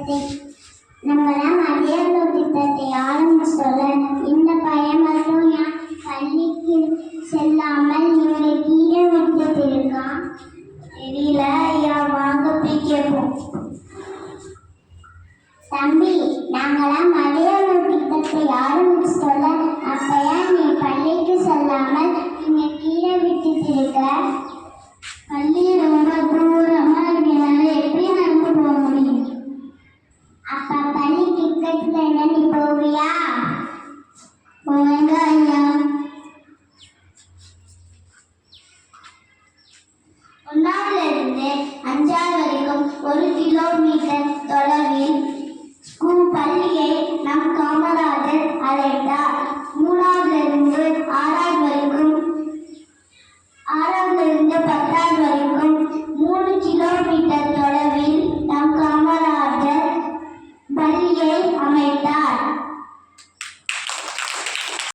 திட்டத்தை நம்மளாம் மதியாள திட்டத்தை ஆரம்பிச்சோல. இந்த பையன் மட்டும் ஏன் பள்ளிக்கு செல்லாமல் இவரை கீழே விட்டுட்டு இருக்கான் தெரியல. ஐயா வாங்க போய் கேட்போம். தம்பி, நாங்களாம் மதியாள திட்டத்தை ஆரம்பிச்சோல. அப்ப ஏன் நீ பள்ளிக்கு செல்லாமல் இங்க கீழே விட்டுட்டு இருக்க? பள்ளி ரொம்ப தூரமா இருக்கனால எப்படி நடந்து போக முடியும்? அப்ப பள்ளி டிக்கெட்ல என்ன நீ போவியா? போவேங்க ஐயா. 1ஆவதுல இருந்து 5ஆவது வரைக்கும் 1 கிலோமீட்டர் தொலைவில்